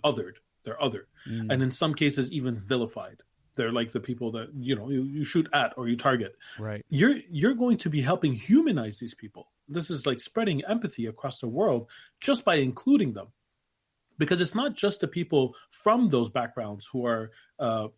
othered. They're other, and in some cases even vilified. They're like the people that you shoot at or you target. Right. You're going to be helping humanize these people. This is like spreading empathy across the world just by including them, because it's not just the people from those backgrounds who are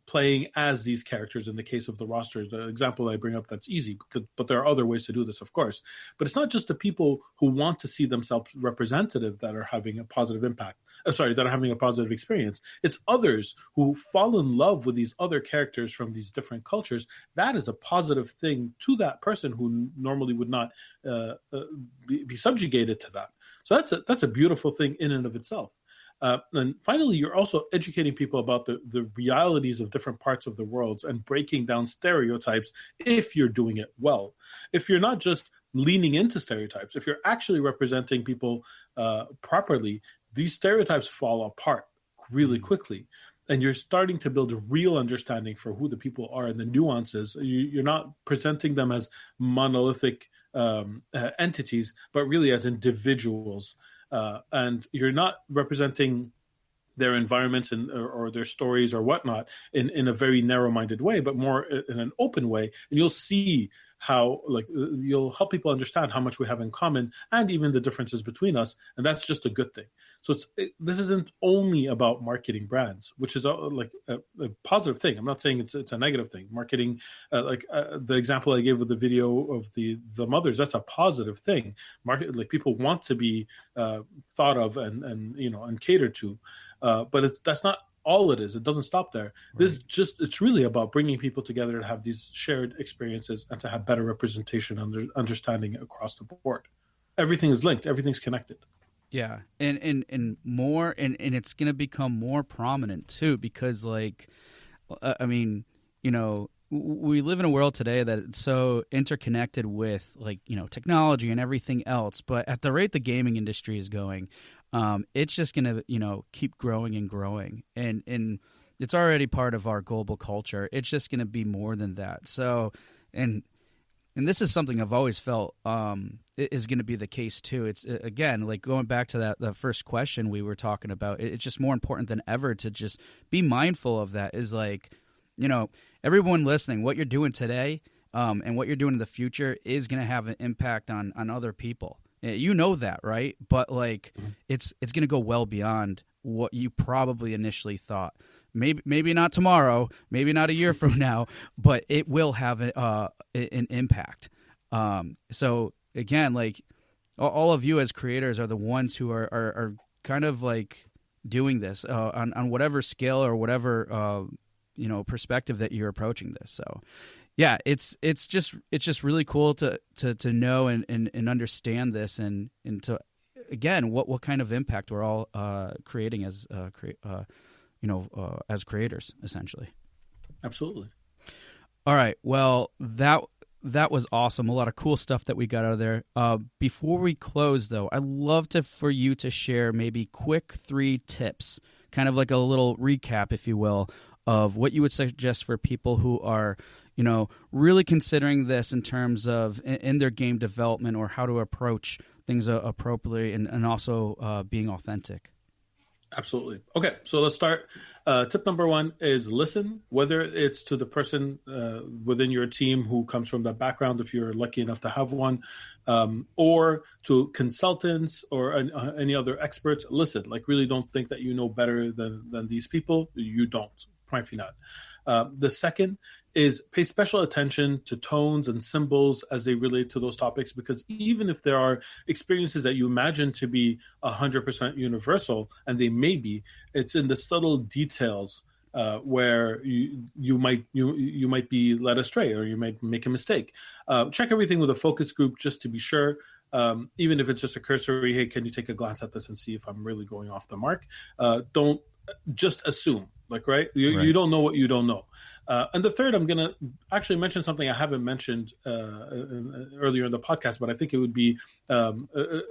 playing as these characters. In the case of the rosters, the example I bring up, that's easy, but there are other ways to do this, of course. But it's not just the people who want to see themselves representative that are having a positive impact. That are having a positive experience. It's others who fall in love with these other characters from these different cultures. That is a positive thing to that person who normally would not be subjugated to that. So that's a beautiful thing in and of itself. And finally, you're also educating people about the realities of different parts of the world and breaking down stereotypes if you're doing it well. If you're not just leaning into stereotypes, if you're actually representing people properly, these stereotypes fall apart really quickly. And you're starting to build a real understanding for who the people are and the nuances. You're not presenting them as monolithic entities, but really as individuals. And you're not representing their environments or their stories or whatnot in a very narrow-minded way, but more in an open way. And you'll see how, you'll help people understand how much we have in common and even the differences between us. And that's just a good thing. So this isn't only about marketing brands, which is a positive thing. I'm not saying it's a negative thing. Marketing, the example I gave with the video of the mothers, that's a positive thing. People want to be thought of and catered to, but that's not all it is. It doesn't stop there. Right. It's really about bringing people together to have these shared experiences and to have better representation and understanding across the board. Everything is linked. Everything's connected. Yeah. And more, and it's going to become more prominent too, because we live in a world today that it's so interconnected with technology and everything else. But at the rate the gaming industry is going, it's just going to, keep growing and growing. And it's already part of our global culture. It's just going to be more than that. So, and this is something I've always felt is going to be the case too. It's, again, like going back to the first question we were talking about, it's just more important than ever to just be mindful of that. Is everyone listening, what you're doing today and what you're doing in the future is going to have an impact on other people. You know that, right? But it's going to go well beyond what you probably initially thought. Maybe not tomorrow, maybe not a year from now, but it will have an impact. So again, all of you as creators are the ones who are kind of doing this on whatever scale or whatever perspective that you're approaching this. So. Yeah, it's just really cool to know and understand this and to, again, what kind of impact we're all creating as as creators, essentially. Absolutely. All right. Well, that was awesome. A lot of cool stuff that we got out of there. Before we close, though, I'd love for you to share maybe quick 3 tips, kind of like a little recap, if you will, of what you would suggest for people who are really considering this in terms of in their game development, or how to approach things appropriately and also being authentic. Absolutely. Okay, so let's start. Tip number 1 is listen, whether it's to the person within your team who comes from that background, if you're lucky enough to have one, or to consultants or any other experts. Listen, really don't think that you know better than these people. You don't, frankly not. The second is pay special attention to tones and symbols as they relate to those topics, because even if there are experiences that you imagine to be 100% universal, and they may be, it's in the subtle details where you might be led astray, or you might make a mistake. Check everything with a focus group just to be sure. Even if it's just a cursory, hey, can you take a glance at this and see if I'm really going off the mark? Don't just assume, right? You don't know what you don't know. And the third, I'm going to actually mention something I haven't mentioned earlier in the podcast, but I think it would be a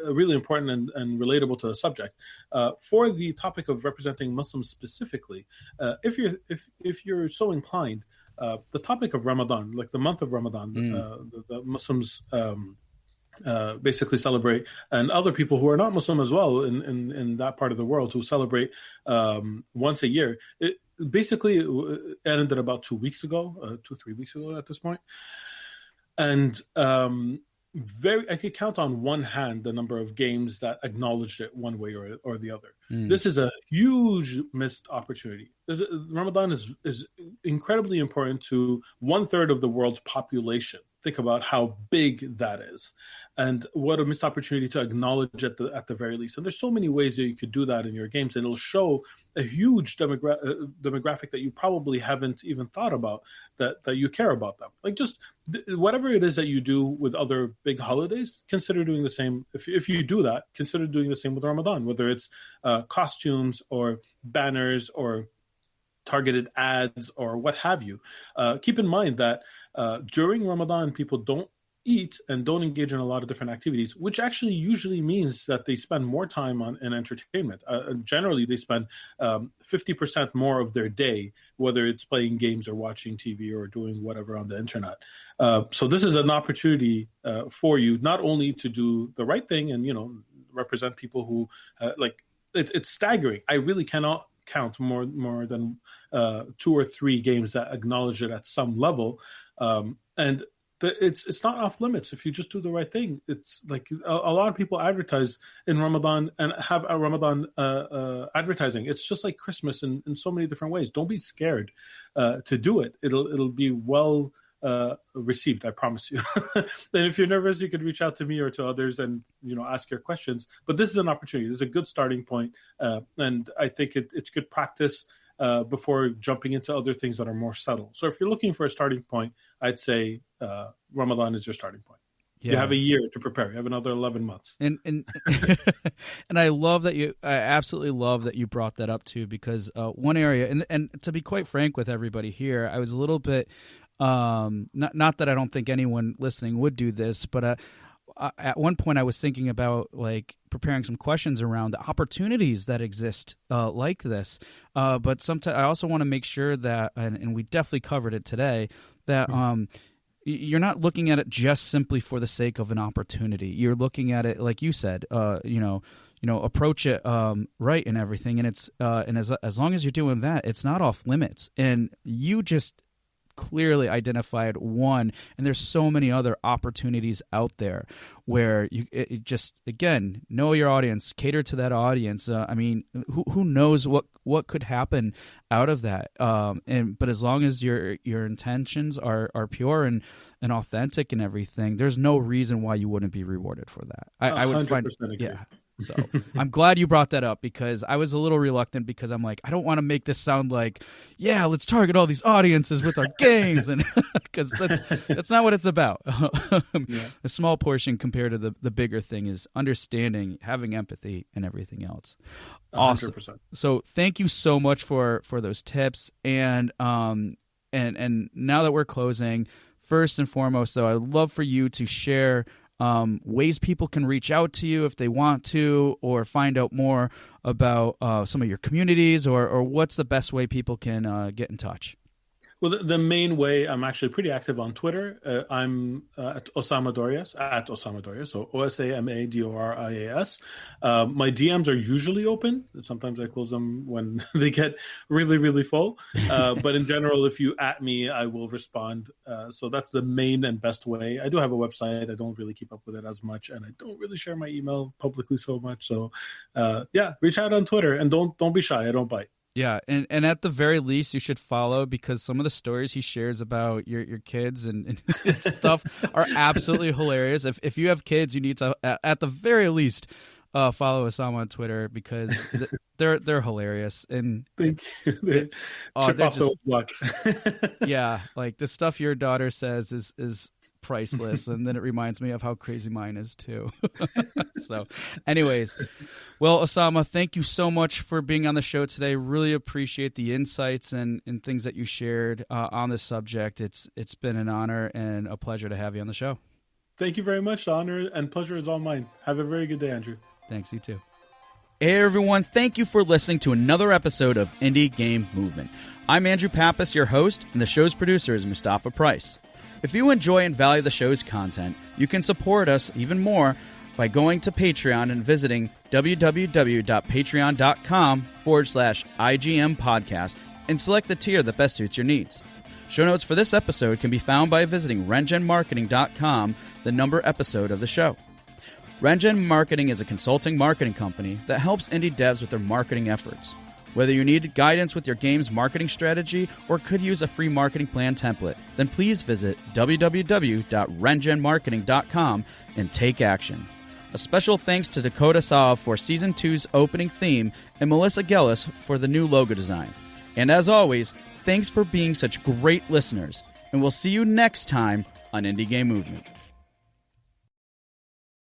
really important and relatable to the subject. For the topic of representing Muslims specifically, if you're so inclined, the topic of Ramadan, the month of Ramadan, the Muslims basically celebrate, and other people who are not Muslim as well in that part of the world who celebrate once a year. It basically ended about 2 weeks ago, 3 weeks ago at this point. And I could count on one hand the number of games that acknowledged it one way or the other. This is a huge missed opportunity. Ramadan is incredibly important to 1/3 of the world's population. Think about how big that is, and what a missed opportunity to acknowledge at the very least. And there's so many ways that you could do that in your games, and it'll show a huge demographic that you probably haven't even thought about, that you care about them. Like, just whatever it is that you do with other big holidays, consider doing the same. If you do that, consider doing the same with Ramadan, whether it's costumes or banners or targeted ads or what have you. Keep in mind that during Ramadan, people don't eat and don't engage in a lot of different activities, which actually usually means that they spend more time in entertainment. Generally, they spend 50% more of their day, whether it's playing games or watching TV or doing whatever on the internet. So this is an opportunity for you not only to do the right thing and, represent people who it's staggering. I really cannot count more than 2 or 3 games that acknowledge it at some level, and it's not off limits if you just do the right thing. It's like a lot of people advertise in Ramadan and have a Ramadan advertising. It's just like Christmas in so many different ways. Don't be scared to do it. It'll be well received, I promise you. And if you're nervous, you could reach out to me or to others and ask your questions. But this is an opportunity. This is a good starting point, and I think it's good practice before jumping into other things that are more subtle. So if you're looking for a starting point, I'd say Ramadan is your starting point. Yeah. You have a year to prepare. You have another 11 months. And and I love that I absolutely love that you brought that up too, because one area, and to be quite frank with everybody here, I was a little bit, not that I don't think anyone listening would do this, but at one point I was thinking about preparing some questions around the opportunities that exist like this. But sometimes I also want to make sure that, and we definitely covered it today, that you're not looking at it just simply for the sake of an opportunity. You're looking at it, like you said, approach it right and everything. And it's and as long as you're doing that, it's not off limits. And you just clearly identified one, and there's so many other opportunities out there where you just, again, know your audience, cater to that audience. I mean, who knows what could happen out of that? But as long as your intentions are pure and authentic and everything, there's no reason why you wouldn't be rewarded for that. I would find, agree. Yeah. So I'm glad you brought that up, because I was a little reluctant, because I'm like, I don't want to make this sound like, yeah, let's target all these audiences with our games, and because that's not what it's about. Yeah. A small portion compared to the bigger thing is understanding, having empathy, and everything else. Awesome. 100%. So thank you so much for those tips, and now that we're closing, first and foremost, though, I'd love for you to share ways people can reach out to you if they want to, or find out more about some of your communities, or what's the best way people can get in touch? Well, the main way, I'm actually pretty active on Twitter. I'm at Osama Dorias, so OSAMADORIAS. My DMs are usually open. Sometimes I close them when they get really, really full. But in general, if you at me, I will respond. So that's the main and best way. I do have a website. I don't really keep up with it as much, and I don't really share my email publicly so much. So reach out on Twitter, and don't be shy. I don't bite. Yeah, and at the very least, you should follow, because some of the stories he shares about your kids and stuff are absolutely hilarious. If you have kids, you need to, at the very least, follow Osama on Twitter, because they're hilarious. And thank you. Trip off the block. Yeah, like the stuff your daughter says is priceless, and then it reminds me of how crazy mine is too. So anyways, well, Osama, thank you so much for being on the show today. Really appreciate the insights and things that you shared on this subject. It's been an honor and a pleasure to have you on the show. Thank you very much. The honor and pleasure is all mine. Have a very good day, Andrew. Thanks, you too. Hey everyone, thank you for listening to another episode of Indie Game Movement. I'm Andrew Pappas, your host, and the show's producer is Mustafa Price. If you enjoy and value the show's content, you can support us even more by going to Patreon and visiting www.patreon.com/IGM podcast and select the tier that best suits your needs. Show notes for this episode can be found by visiting rengenmarketing.com, the number episode of the show. Rengen Marketing is a consulting marketing company that helps indie devs with their marketing efforts. Whether you need guidance with your game's marketing strategy or could use a free marketing plan template, then please visit www.rengenmarketing.com and take action. A special thanks to Dakota Saw for Season 2's opening theme and Melissa Gellis for the new logo design. And as always, thanks for being such great listeners, and we'll see you next time on Indie Game Movement.